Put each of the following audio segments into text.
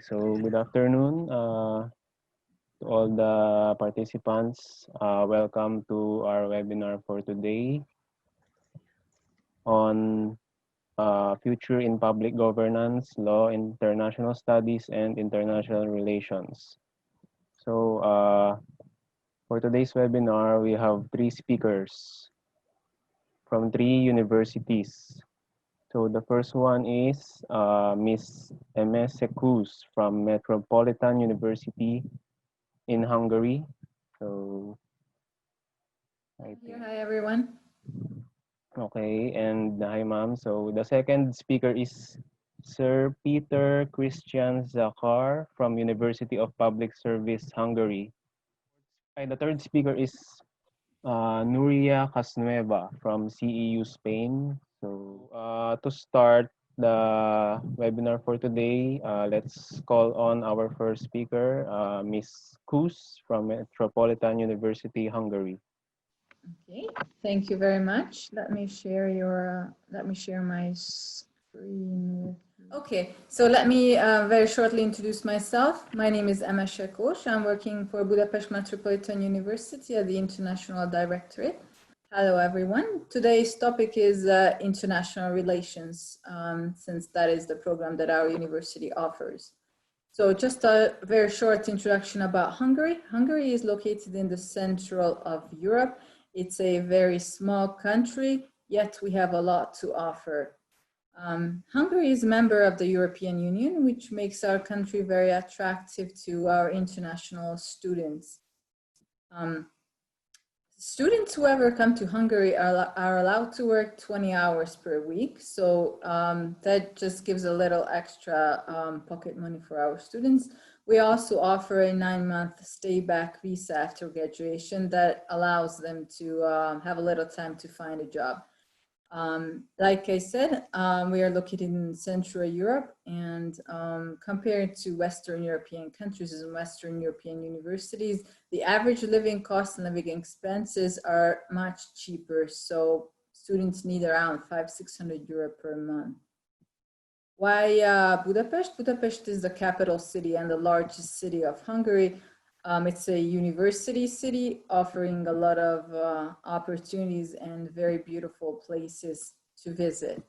So good afternoon to all the participants. Welcome to our webinar for today on Future in Public Governance, Law, International Studies, and International Relations. So for today's webinar, we have three speakers from three universities. So the first one is Miss Emese Koos from Metropolitan University in Hungary. So I think Hi everyone. okay, and hi ma'am. So the second speaker is Sir Krisztian Zachar from University of Public Service Hungary. And the third speaker is Nuria Casnueva from CEU Spain. So to start the webinar for today, let's call on our first speaker, Miss Koos from Metropolitan University, Hungary. Okay, thank you very much. Let me share my screen. Okay, so let me very shortly introduce myself. My name is Emese Koos. I'm working for Budapest Metropolitan University at the International Directorate. Hello everyone. Today's topic is international relations, since that is the program that our university offers. So just a very short introduction about Hungary. Hungary is located in the central of Europe. It's a very small country, yet we have a lot to offer. Hungary is a member of the European Union, which makes our country very attractive to our international students. Students who ever come to Hungary are allowed to work 20 hours per week. So that just gives a little extra pocket money for our students. We also offer a 9-month stay back visa after graduation that allows them to have a little time to find a job. Like I said, we are located in Central Europe, and compared to Western European countries and Western European universities, the average living costs and living expenses are much cheaper. So students need around 500-600 euro per month. Why Budapest? Budapest is the capital city and the largest city of Hungary. It's a university city offering a lot of opportunities and very beautiful places to visit.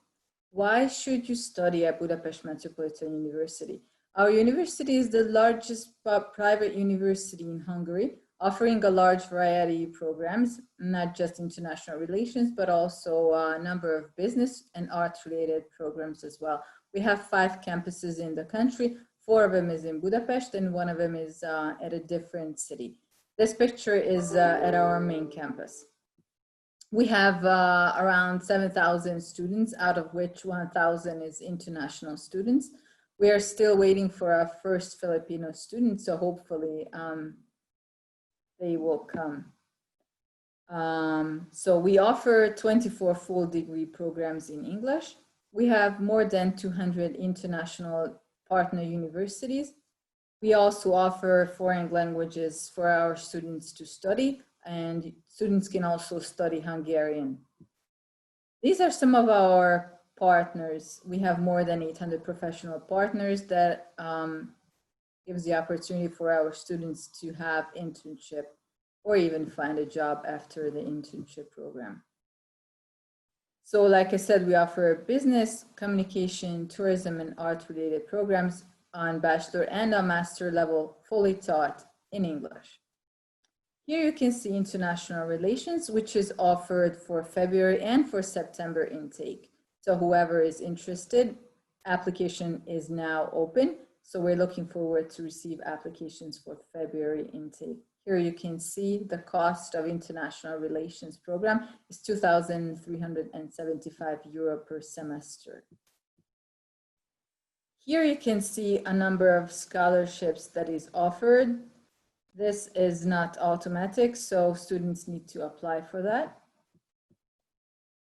Why should you study at Budapest Metropolitan University? Our university is the largest private university in Hungary, offering a large variety of programs, not just international relations, but also a number of business and art-related programs as well. We have 5 campuses in the country. 4 of them is in Budapest and 1 of them is at a different city. This picture is at our main campus. We have around 7,000 students, out of which 1,000 is international students. We are still waiting for our first Filipino students, so hopefully they will come. So we offer 24 full degree programs in English. We have more than 200 international partner universities. We also offer foreign languages for our students to study, and students can also study Hungarian. These are some of our partners. We have more than 800 professional partners that gives the opportunity for our students to have internship or even find a job after the internship program. So like I said, we offer business, communication, tourism, and art-related programs on bachelor and on master level, fully taught in English. Here you can see international relations, which is offered for February and for September intake. So whoever is interested, application is now open. So we're looking forward to receive applications for February intake. Here you can see the cost of international relations program is 2,375 euro per semester. Here you can see a number of scholarships that is offered. This is not automatic, so students need to apply for that.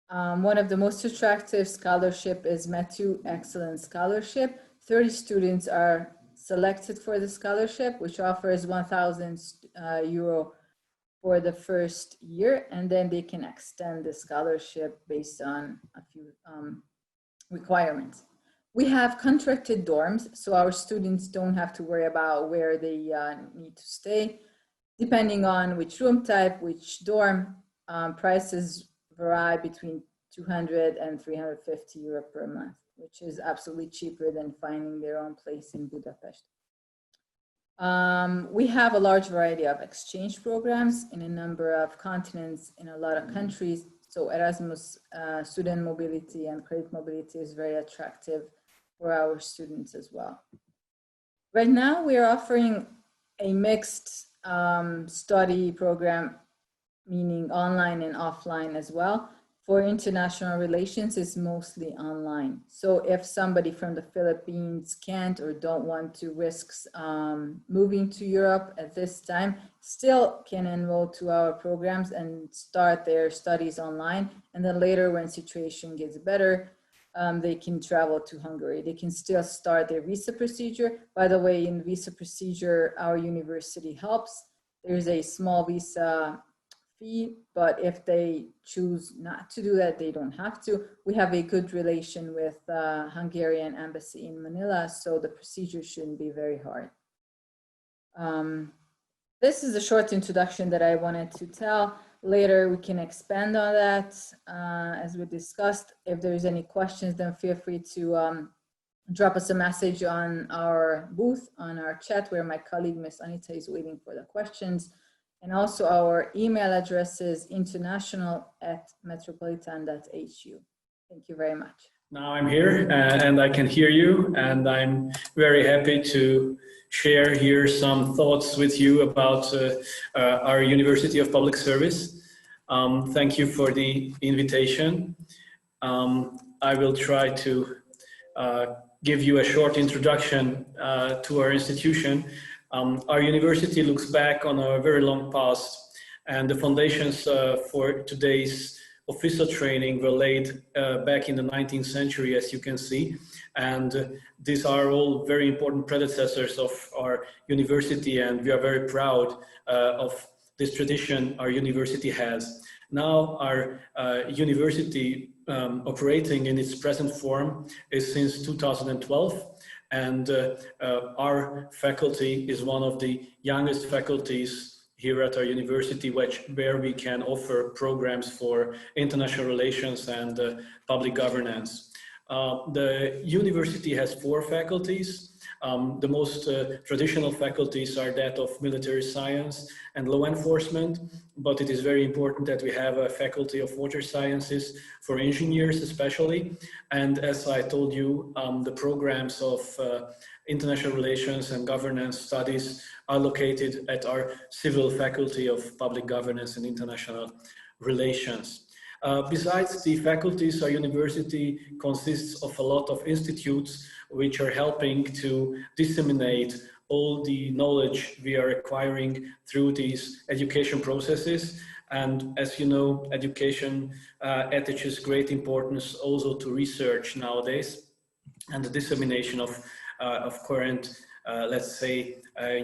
One of the most attractive scholarship is METU Excellence Scholarship. 30 students are selected for the scholarship, which offers 1,000 euro for the first year, and then they can extend the scholarship based on a few requirements. We have contracted dorms, so our students don't have to worry about where they need to stay. Depending on which room type, which dorm, prices vary between 200 and 350 euro per month, which is absolutely cheaper than finding their own place in Budapest. We have a large variety of exchange programs in a number of continents in a lot of countries. So Erasmus student mobility and credit mobility is very attractive for our students as well. Right now, we are offering a mixed study program, meaning online and offline as well. For international relations, it's mostly online. So if somebody from the Philippines can't or don't want to risk moving to Europe at this time, still can enroll to our programs and start their studies online. And then later, when situation gets better, they can travel to Hungary. They can still start their visa procedure. By the way, in the visa procedure, our university helps. There's a small visa fee, but if they choose not to do that, they don't have to. We have a good relation with Hungarian embassy in Manila, so the procedure shouldn't be very hard. This is a short introduction that I wanted to tell. Later, we can expand on that as we discussed. If there's any questions, then feel free to drop us a message on our booth, on our chat, where my colleague, Miss Anita, is waiting for the questions. And also our email address is international@metropolitan.hu. Thank you very much. Now I'm here and I can hear you, and I'm very happy to share here some thoughts with you about our University of Public Service. Thank you for the invitation. I will try to give you a short introduction to our institution. Our university looks back on a very long past, and the foundations for today's official training were laid back in the 19th century, as you can see. And these are all very important predecessors of our university, and we are very proud of this tradition our university has. Now our university operating in its present form is since 2012. And our faculty is one of the youngest faculties here at our university, where we can offer programs for international relations and public governance. The university has 4 faculties. The most traditional faculties are that of military science and law enforcement, but it is very important that we have a faculty of water sciences for engineers especially. And as I told you, the programs of international relations and governance studies are located at our civil faculty of public governance and international relations. Besides the faculties, our university consists of a lot of institutes which are helping to disseminate all the knowledge we are acquiring through these education processes. And as you know, education attaches great importance also to research nowadays, and the dissemination of current, let's say,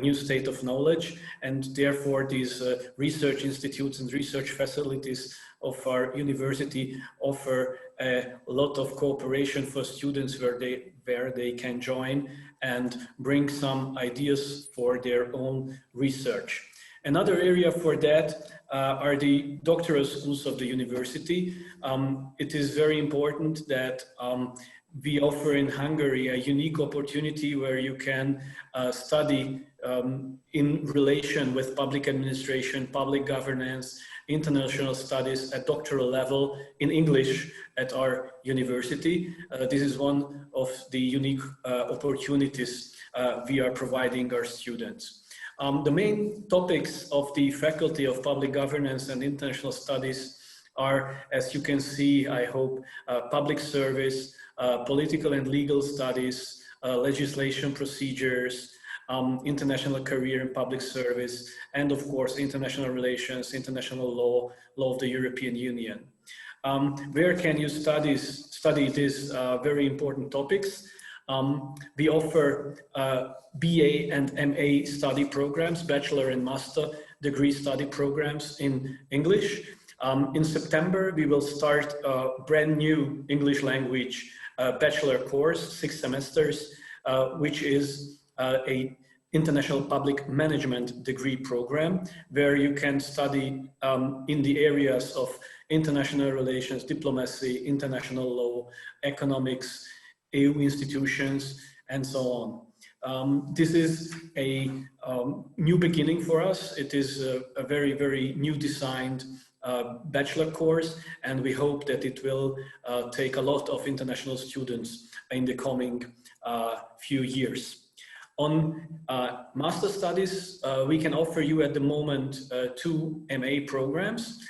new state of knowledge. And therefore, these research institutes and research facilities of our university offer a lot of cooperation for students where they can join and bring some ideas for their own research. Another area for that are the doctoral schools of the university. It is very important that we offer in Hungary a unique opportunity where you can study in relation with public administration, public governance, international studies at doctoral level in English at our university. This is one of the unique opportunities we are providing our students. The main topics of the Faculty of Public Governance and International Studies are, as you can see, I hope, public service, political and legal studies, legislation procedures, international career and public service, and of course, international relations, international law, law of the European Union. Where can you study these very important topics? We offer BA and MA study programs, bachelor and master degree study programs in English. In September, we will start a brand new English language bachelor course, 6 semesters, which is a international public management degree program, where you can study in the areas of international relations, diplomacy, international law, economics, EU institutions, and so on. This is a new beginning for us. It is a very, very new designed bachelor course, and we hope that it will take a lot of international students in the coming few years. On master studies, we can offer you at the moment 2 MA programs.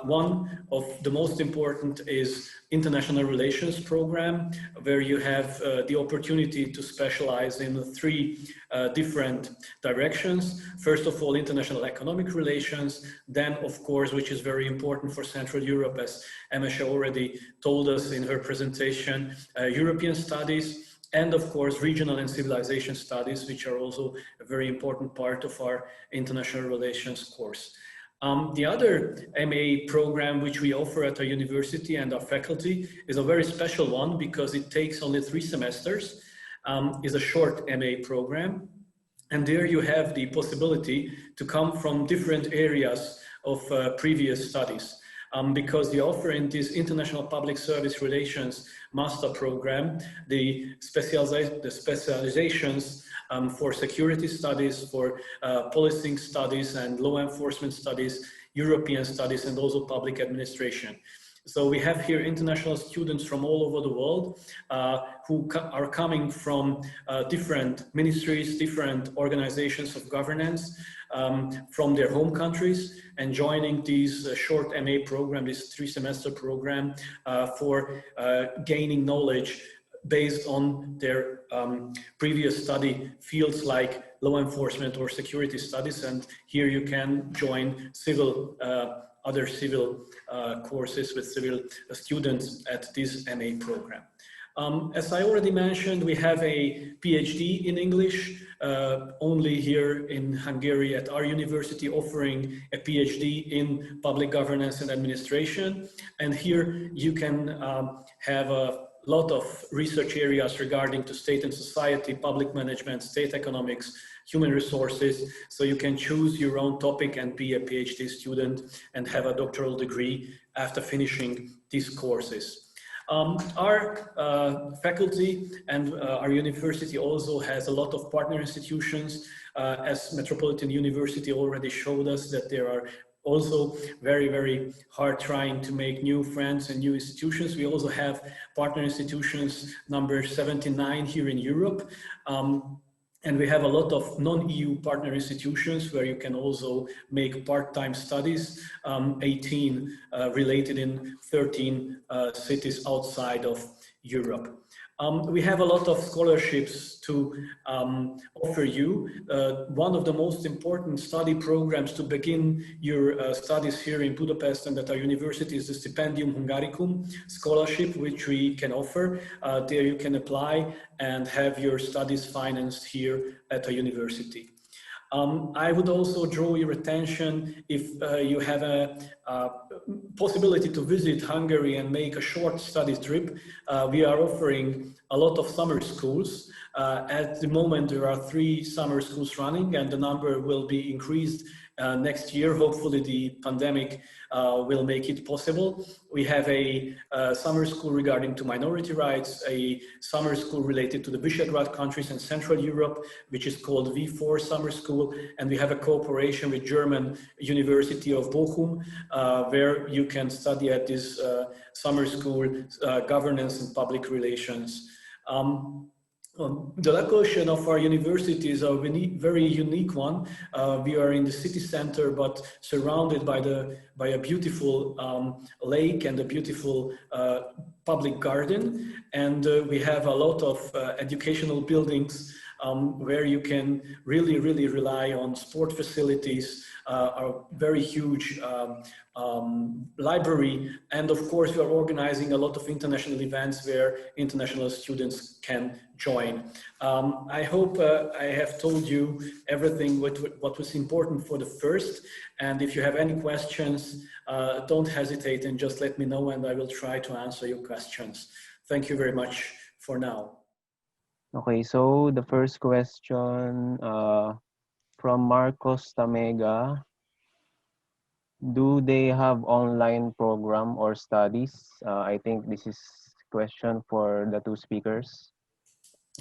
One of the most important is International Relations program, where you have the opportunity to specialize in 3 different directions. First of all, international economic relations, then of course, which is very important for Central Europe, as Emese already told us in her presentation, European studies, and of course, regional and civilization studies, which are also a very important part of our international relations course. The other MA program which we offer at our university and our faculty is a very special one because it takes only 3 semesters, is a short MA program. And there you have the possibility to come from different areas of previous studies. Because the offer in this International Public Service Relations Master Program, the specializations for security studies, for policing studies and law enforcement studies, European studies, and also public administration. So we have here international students from all over the world who are coming from different ministries, different organizations of governance from their home countries, and joining these short MA program, this 3-semester program for gaining knowledge based on their previous study fields like law enforcement or security studies. And here you can join civil other civil courses with civil students at this MA program. As I already mentioned, we have a PhD in English only here in Hungary at our university, offering a PhD in public governance and administration. And here you can have a lot of research areas regarding to state and society, public management, state economics, human resources. So you can choose your own topic and be a PhD student and have a doctoral degree after finishing these courses. Our faculty and our university also has a lot of partner institutions. As Metropolitan University already showed us that there are also very, very hard trying to make new friends and new institutions. We also have partner institutions number 79 here in Europe. And we have a lot of non-EU partner institutions where you can also make part-time studies, 18 related in 13 cities outside of Europe. We have a lot of scholarships to offer you. One of the most important study programs to begin your studies here in Budapest and at our university is the Stipendium Hungaricum scholarship, which we can offer. There you can apply and have your studies financed here at our university. I would also draw your attention if you have a possibility to visit Hungary and make a short study trip. We are offering a lot of summer schools. At the moment, there are 3 summer schools running, and the number will be increased next year. Hopefully the pandemic will make it possible. We have a summer school regarding to minority rights, a summer school related to the Visegrad countries and Central Europe, which is called V4 Summer School. And we have a cooperation with German University of Bochum, where you can study at this summer school governance and public relations. The location of our university is a very unique one. We are in the city center, but surrounded by a beautiful lake and a beautiful public garden. And we have a lot of educational buildings where you can really rely on sport facilities, a very huge library, and of course we are organizing a lot of international events where international students can join. I hope I have told you everything what was important for the first, and if you have any questions, don't hesitate and just let me know and I will try to answer your questions. Thank you very much for now. Okay, so the first question from Marcos Tamega. Do they have online program or studies? I think this is question for the two speakers.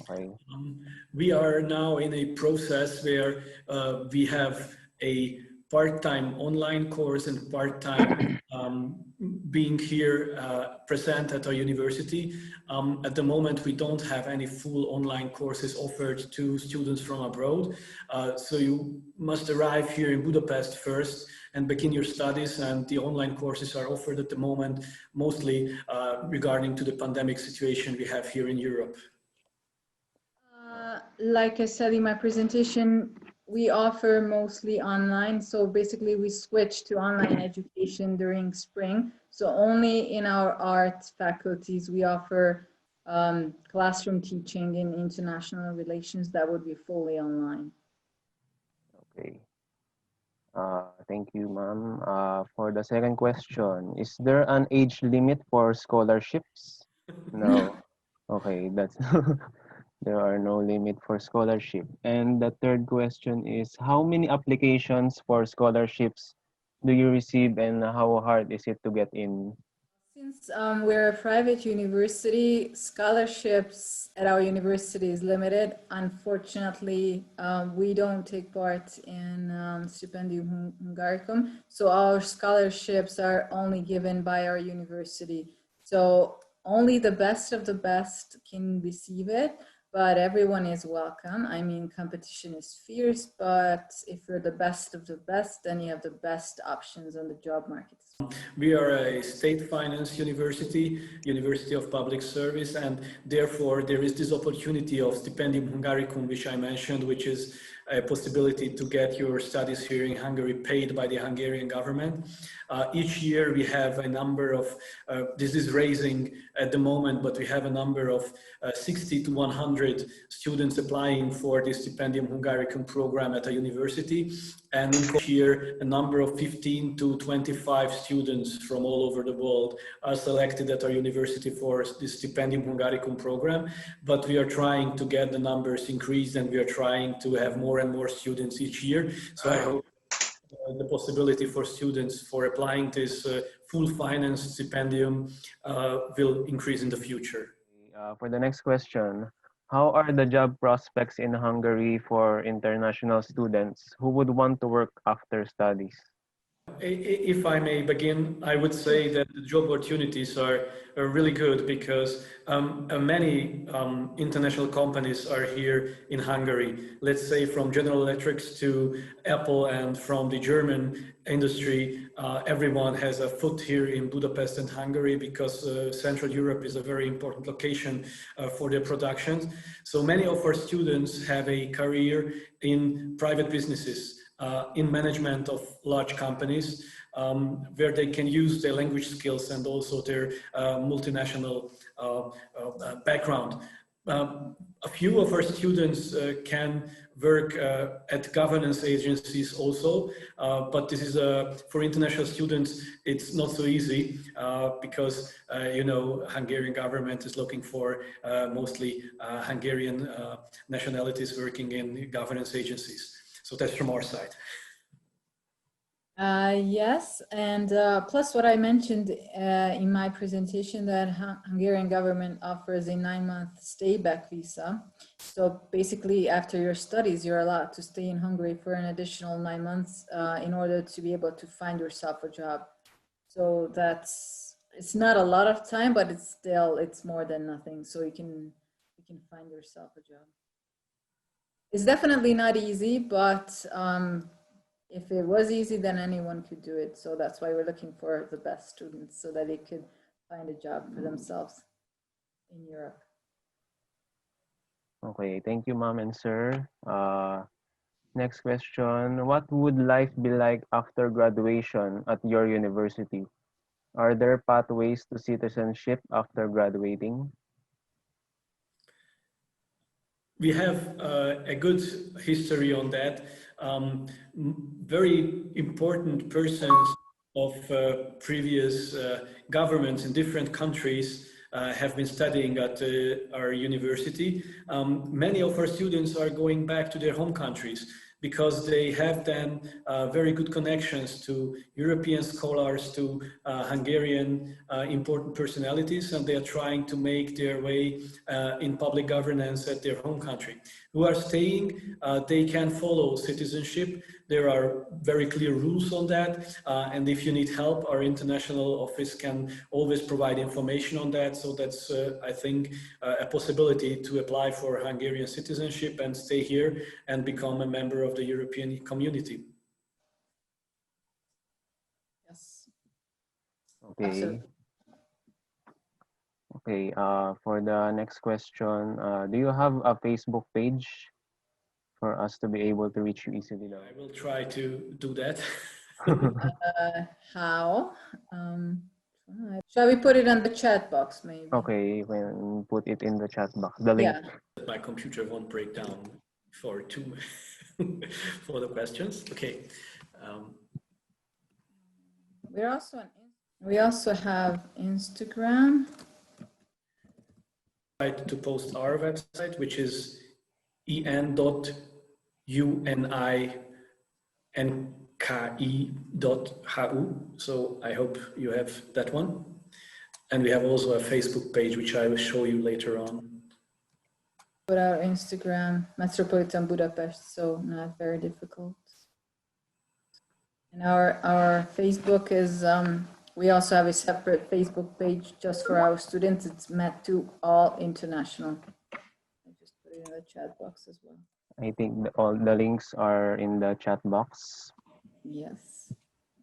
Okay. We are now in a process where we have a part-time online course and part-time being here present at our university. At the moment, we don't have any full online courses offered to students from abroad. So you must arrive here in Budapest first and begin your studies, and the online courses are offered at the moment, mostly regarding to the pandemic situation we have here in Europe. Like I said in my presentation, we offer mostly online. So basically we switched to online education during spring. So only in our art faculties, we offer classroom teaching in international relations that would be fully online. Okay. Thank you, ma'am. For the second question, is there an age limit for scholarships? No. Okay, that's there are no limit for scholarship. And the third question is, how many applications for scholarships do you receive and how hard is it to get in? Since we're a private university, scholarships at our university is limited. Unfortunately, we don't take part in Stipendium Hungaricum, so our scholarships are only given by our university. So only the best of the best can receive it, but everyone is welcome. I mean, competition is fierce, but if you're the best of the best, then you have the best options on the job market. We are a state finance university, University of Public Service, and therefore there is this opportunity of Stipendium Hungaricum, which I mentioned, which is a possibility to get your studies here in Hungary paid by the Hungarian government. Each year we have a number of, this is raising at the moment, but we have a number of 60 to 100 students applying for the Stipendium Hungaricum program at a university. And in each year, a number of 15 to 25 students from all over the world are selected at our university for the Stipendium Hungaricum program. But we are trying to get the numbers increased, and we are trying to have more and more students each year. So I hope the possibility for students for applying this full finance stipendium will increase in the future. For the next question, how are the job prospects in Hungary for international students who would want to work after studies? If I may begin, I would say that the job opportunities are really good because many international companies are here in Hungary. Let's say from General Electrics to Apple and from the German industry, everyone has a foot here in Budapest and Hungary because Central Europe is a very important location for their productions. So many of our students have a career in private businesses. In management of large companies, where they can use their language skills and also their multinational background. A few of our students can work at governance agencies also, but this is for international students, it's not so easy because, you know, Hungarian government is looking for mostly Hungarian nationalities working in governance agencies. So that's from our side. Yes, and plus what I mentioned in my presentation that Hungarian government offers a 9-month stay-back visa. So basically after your studies, you're allowed to stay in Hungary for an additional 9 months in order to be able to find yourself a job. So it's not a lot of time, but it's more than nothing. So you can find yourself a job. It's definitely not easy, but if it was easy, then anyone could do it. So that's why we're looking for the best students so that they could find a job for themselves in Europe. Okay, thank you, ma'am and sir. Next question, what would life be like after graduation at your university? Are there pathways to citizenship after graduating? We have a good history on that. Very important persons of previous governments in different countries have been studying at our university, many of our students are going back to their home countries because they have then very good connections to European scholars, to Hungarian important personalities, and they are trying to make their way in public governance at their home country. Who are staying, they can follow citizenship. There are very clear rules on that, and if you need help, our international office can always provide information on that. So that's, I think, a possibility to apply for Hungarian citizenship and stay here and become a member of the European community. Yes. Okay. Absolutely. Okay. For the next question, do you have a Facebook page for us to be able to reach you easily now? I will try to do that. How? Shall we put it on the chat box, maybe? Okay, you can put it in the chat box. The link. Yeah. My computer won't break down for for the questions. Okay. We also have Instagram. To post our website, which is en.uninki.hu. So I hope you have that one. And we have also a Facebook page, which I will show you later on. Put our Instagram, Metropolitan Budapest, so not very difficult. And our Facebook is, we also have a separate Facebook page just for our students. It's Met2 All International. I just put it in the chat box as well. I think all the links are in the chat box. Yes.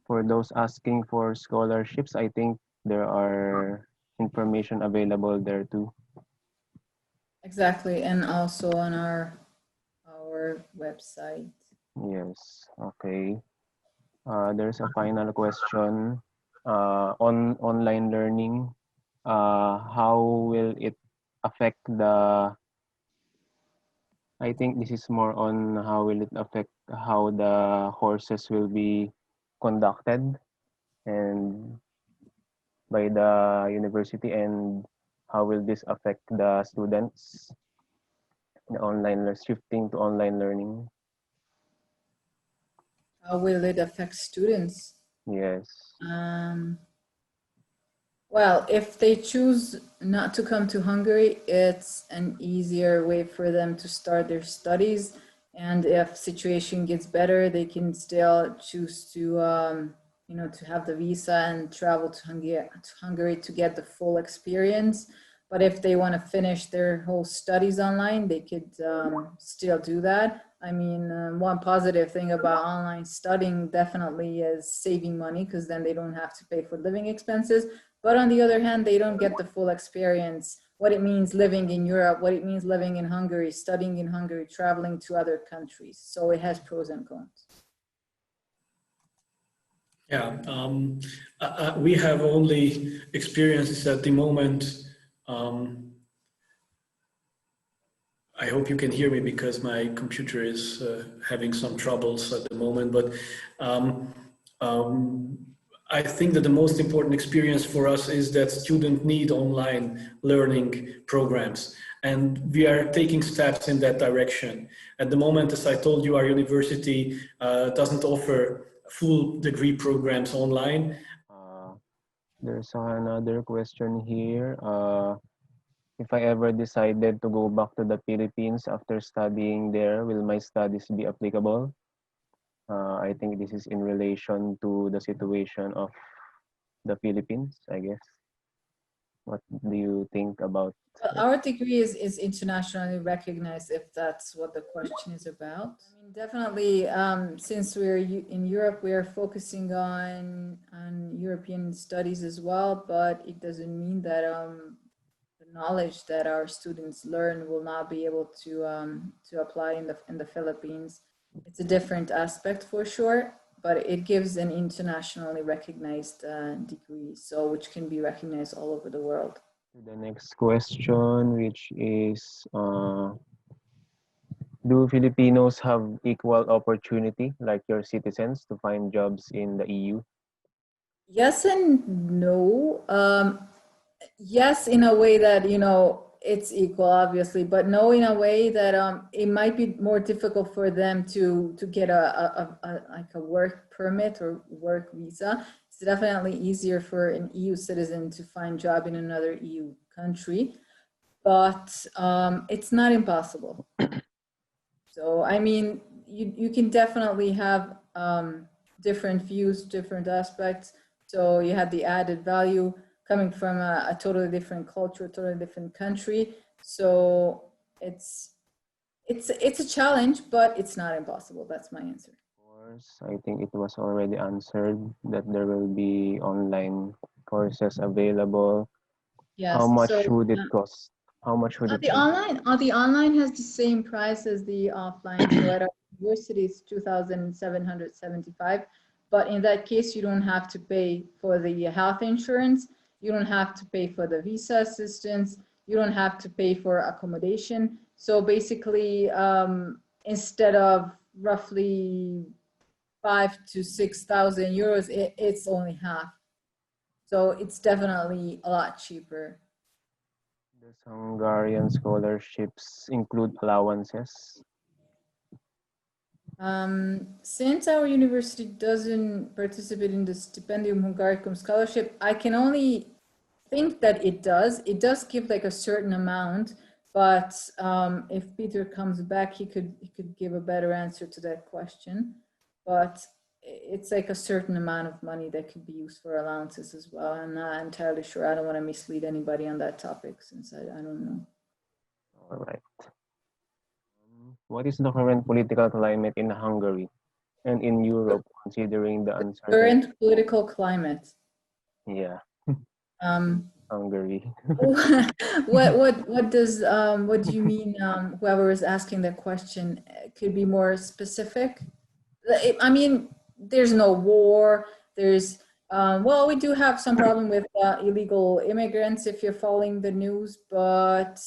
For those asking for scholarships, I think there are information available there too. Exactly, and also on our website. Yes, okay. There's a final question. On online learning, how will it affect I think this is more on how will it affect how the courses will be conducted and by the university, and how will this affect the students, the shifting to online learning? How will it affect students? Yes. Well, if they choose not to come to Hungary, it's an easier way for them to start their studies. And if situation gets better, they can still choose to, to have the visa and travel to Hungary to get the full experience. But if they want to finish their whole studies online, they could still do that. I mean, one positive thing about online studying definitely is saving money, because then they don't have to pay for living expenses. But on the other hand, they don't get the full experience, what it means living in Europe, what it means living in Hungary, studying in Hungary, traveling to other countries. So it has pros and cons. Yeah, we have only experiences at the moment. I hope you can hear me because my computer is having some troubles at the moment, but I think that the most important experience for us is that students need online learning programs, and we are taking steps in that direction. At the moment, as I told you, our university doesn't offer full degree programs online. There's another question here. If I ever decided to go back to the Philippines after studying there, will my studies be applicable? I think this is in relation to the situation of the Philippines, I guess. What do you think about Well, our degree is internationally recognized, if that's what the question is about. I mean, definitely, since we're in Europe, we are focusing on European studies as well, but it doesn't mean that the knowledge that our students learn will not be able to apply in the Philippines. It's a different aspect for sure, but it gives an internationally recognized degree, so which can be recognized all over the world. the next question, which is, do Filipinos have equal opportunity like your citizens to find jobs in the EU? Yes and no. Yes, in a way that, you know, it's equal, obviously, but no, in a way that it might be more difficult for them to get like a work permit or work visa. It's definitely easier for an EU citizen to find job in another EU country, but it's not impossible. So, I mean, you can definitely have different views, different aspects. So you have the added value coming from a totally different culture, totally different country. So it's a challenge, but it's not impossible. That's my answer. Course, I think it was already answered that there will be online courses available. How Yes. much So would it cost? How much would it the cost? online has the same price as the offline. So at our university, it's 2,775. But in that case, you don't have to pay for the health insurance. You don't have to pay for the visa assistance. You don't have to pay for accommodation. So basically, instead of roughly 5 to 6,000 euros, it's only half. So it's definitely a lot cheaper. Does Hungarian scholarships include allowances? Since our university doesn't participate in the Stipendium Hungaricum scholarship, I can only think that it does. It does give like a certain amount, but if Peter comes back, he could give a better answer to that question. But it's like a certain amount of money that could be used for allowances as well. I'm not entirely sure. I don't want to mislead anybody on that topic since I don't know. All right. What is the current political climate in Hungary and in Europe, considering the uncertainty? Current political climate. Yeah, Um, Hungary. what does what do you mean, whoever is asking the question could be more specific? I mean, there's no war. There's well, we do have some problem with illegal immigrants if you're following the news, but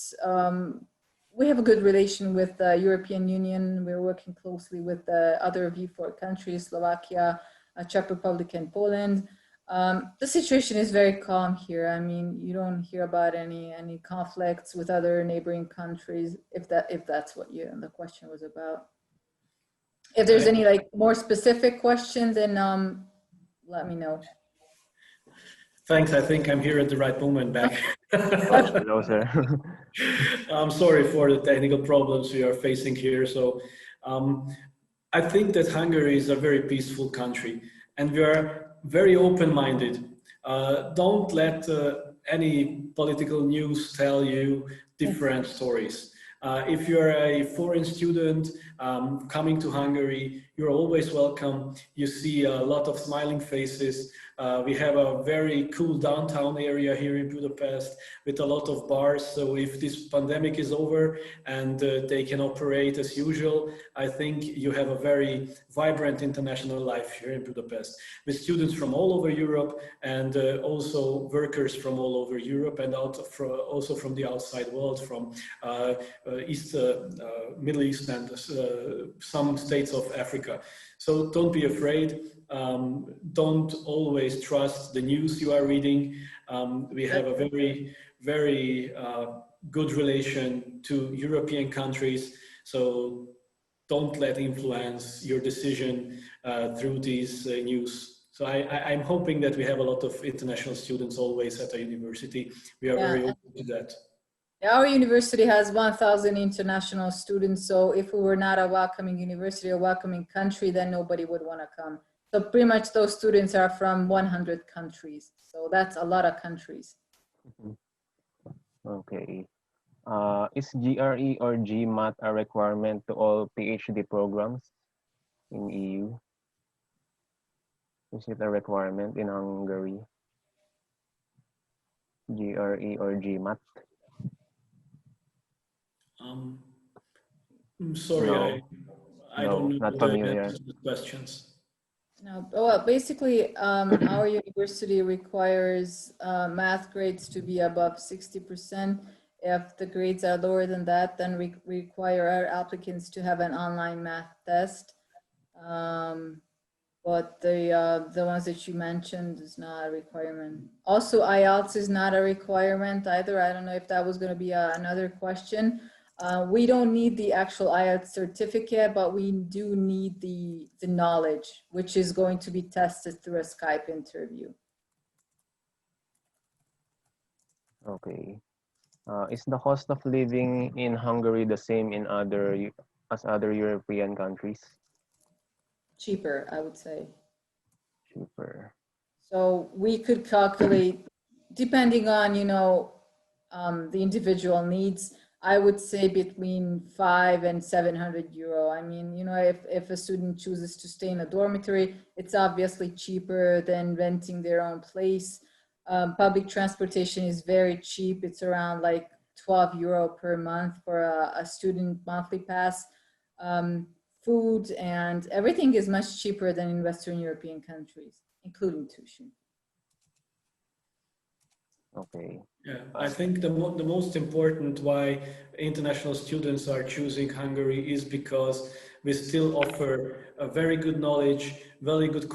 we have a good relation with the European Union. We're working closely with the other V4 countries, Slovakia, Czech Republic, and Poland. The situation is very calm here. I mean, you don't hear about any conflicts with other neighboring countries, if that's what the question was about. If there's any like more specific questions, then let me know. Thanks. I think I'm here at the right moment back. Hello, sir. I'm sorry for the technical problems we are facing here. So I think that Hungary is a very peaceful country and we are very open-minded. Don't let any political news tell you different stories. If you're a foreign student coming to Hungary, you're always welcome. You see a lot of smiling faces. We have a very cool downtown area here in Budapest with a lot of bars. So if this pandemic is over and they can operate as usual, I think you have a very vibrant international life here in Budapest with students from all over Europe and also workers from all over Europe and also from the outside world, from Middle East and some states of Africa. So don't be afraid. Don't always trust the news you are reading. We have a very, very good relation to European countries. So don't let influence your decision through these news. So I'm hoping that we have a lot of international students always at our university. We are very open to that. Our university has 1,000 international students. So if we were not a welcoming university, a welcoming country, then nobody would want to come. So pretty much those students are from 100 countries. So that's a lot of countries. Okay. Is GRE or GMAT a requirement to all PhD programs in EU? Is it a requirement in Hungary? GRE or GMAT? I'm sorry, No, I don't know not the familiar. answers to the questions. No, well, basically, our university requires math grades to be above 60%. If the grades are lower than that, then we require our applicants to have an online math test. but the ones that you mentioned is not a requirement. Also, IELTS is not a requirement either. I don't know if that was going to be another question. We don't need the actual IELTS certificate, but we do need the knowledge, which is going to be tested through a Skype interview. Okay. Is the cost of living in Hungary the same in as other European countries? Cheaper, I would say. Cheaper. So we could calculate, depending on, you know, the individual needs, I would say between 500 and 700 euro. I mean, you know, if a student chooses to stay in a dormitory, it's obviously cheaper than renting their own place. Public transportation is very cheap. It's around like 12 euro per month for a student monthly pass. Food and everything is much cheaper than in Western European countries, including tuition. Okay. Yeah, I think the most important why international students are choosing Hungary is because we still offer a very good knowledge, very good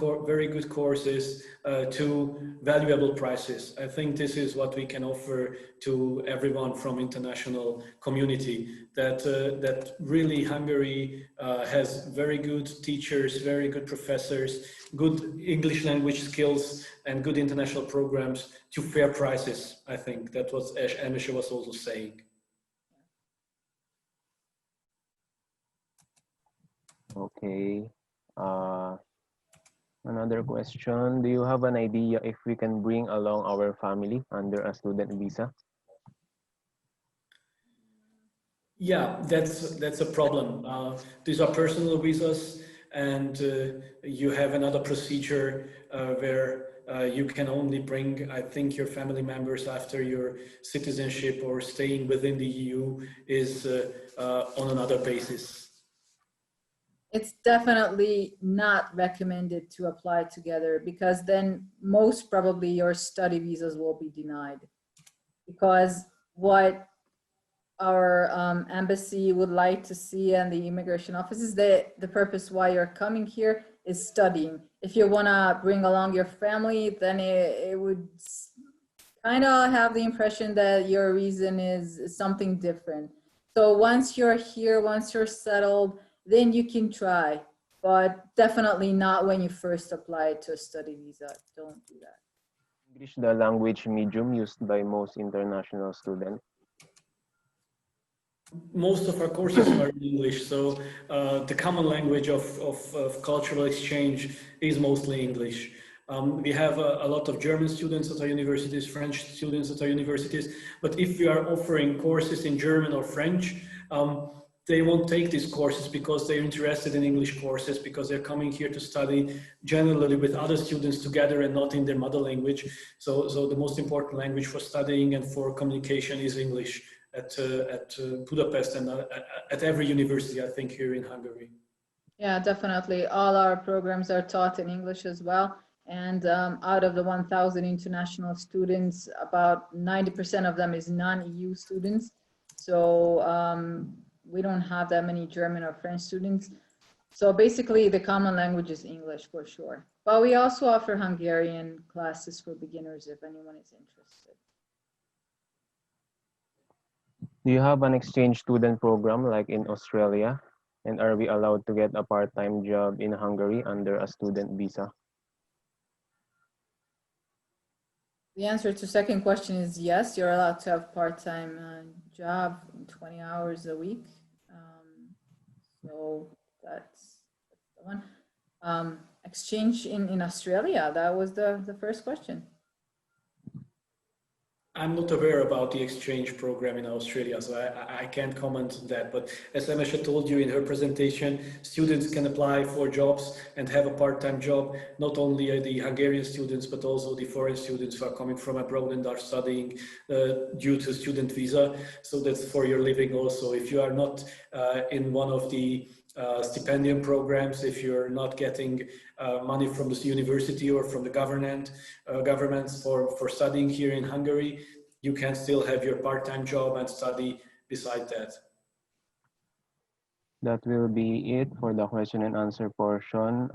courses to valuable prices. I think this is what we can offer to everyone from international community. That really Hungary has very good teachers, very good professors, good English language skills, and good international programs to fair prices. I think that was Emese was also saying. Okay. Another question. Do you have an idea if we can bring along our family under a student visa? Yeah, that's a problem. These are personal visas, and you have another procedure where you can only bring, I think, your family members after your citizenship or staying within the EU is on another basis. It's definitely not recommended to apply together, because then most probably your study visas will be denied. Because what our embassy would like to see, and the immigration office, is that the purpose why you're coming here is studying. If you want to bring along your family, then it would kind of have the impression that your reason is something different. So once you're here, once you're settled, then you can try, but definitely not when you first apply to a study visa. Don't do that. English the language medium used by most international students? Most of our courses are in English, so the common language of cultural exchange is mostly English. We have a lot of German students at our universities, French students at our universities, but if we are offering courses in German or French, they won't take these courses because they're interested in English courses, because they're coming here to study generally with other students together and not in their mother language. So the most important language for studying and for communication is English at Budapest and at every university, I think, here in Hungary. Yeah, definitely. All our programs are taught in English as well. And out of the 1,000 international students, about 90% of them is non-EU students. So we don't have that many German or French students. So basically the common language is English for sure. But we also offer Hungarian classes for beginners if anyone is interested. Do you have an exchange student program like in Australia? And are we allowed to get a part-time job in Hungary under a student visa? The answer to second question is yes, you're allowed to have part-time job, 20 hours a week. So that's the one. Exchange in Australia, that was the first question. I'm not aware about the exchange program in Australia, so I can't comment on that. But as Emese told you in her presentation, students can apply for jobs and have a part-time job, not only the Hungarian students, but also the foreign students who are coming from abroad and are studying due to student visa. So that's for your living also. If you are not in one of the stipendium programs, if you're not getting money from the university or from the governments for studying here in Hungary, you can still have your part-time job and study beside that. That will be it for the question and answer portion.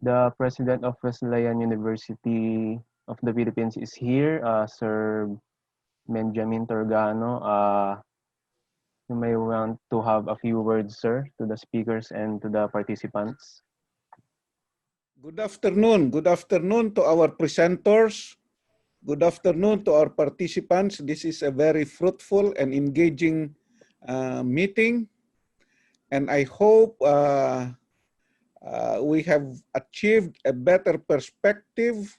The president of Wesleyan University of the Philippines is here, Sir Benjamin Torgano. You may want to have a few words, sir, to the speakers and to the participants. Good afternoon. Good afternoon to our presenters. Good afternoon to our participants. This is a very fruitful and engaging meeting. And I hope we have achieved a better perspective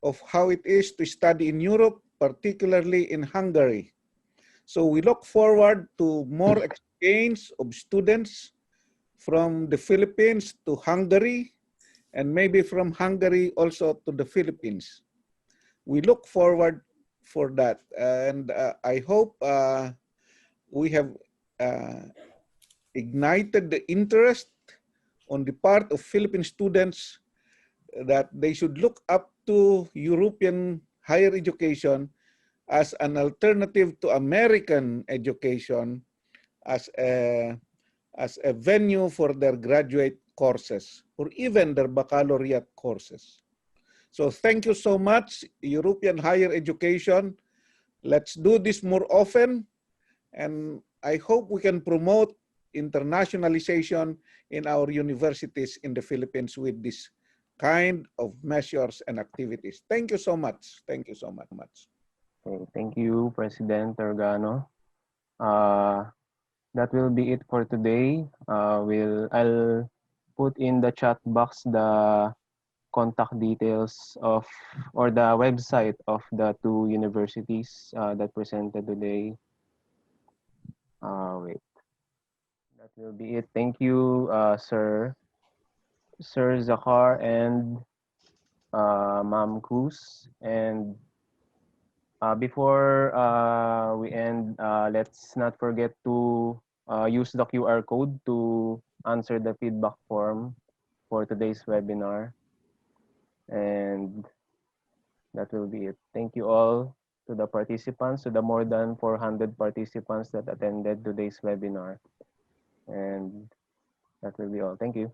of how it is to study in Europe, particularly in Hungary. So we look forward to more exchange of students from the Philippines to Hungary, and maybe from Hungary also to the Philippines. We look forward for that, and I hope we have ignited the interest on the part of Philippine students that they should look up to European higher education as an alternative to American education, as a venue for their graduate courses or even their baccalaureate courses. So thank you so much, European higher education. Let's do this more often, and I hope we can promote internationalization in our universities in the Philippines with this kind of measures and activities. Thank you so much. Thank you so much. Okay, thank you, President Torgano. That will be it for today. I'll put in the chat box the contact details of or the website of the two universities that presented today. Wait, that will be it. Thank you, Sir Zachar and Ma'am Koos. And before we end, let's not forget to use the QR code to answer the feedback form for today's webinar. And that will be it. Thank you all to the participants, to the more than 400 participants that attended today's webinar. And that will be all. Thank you.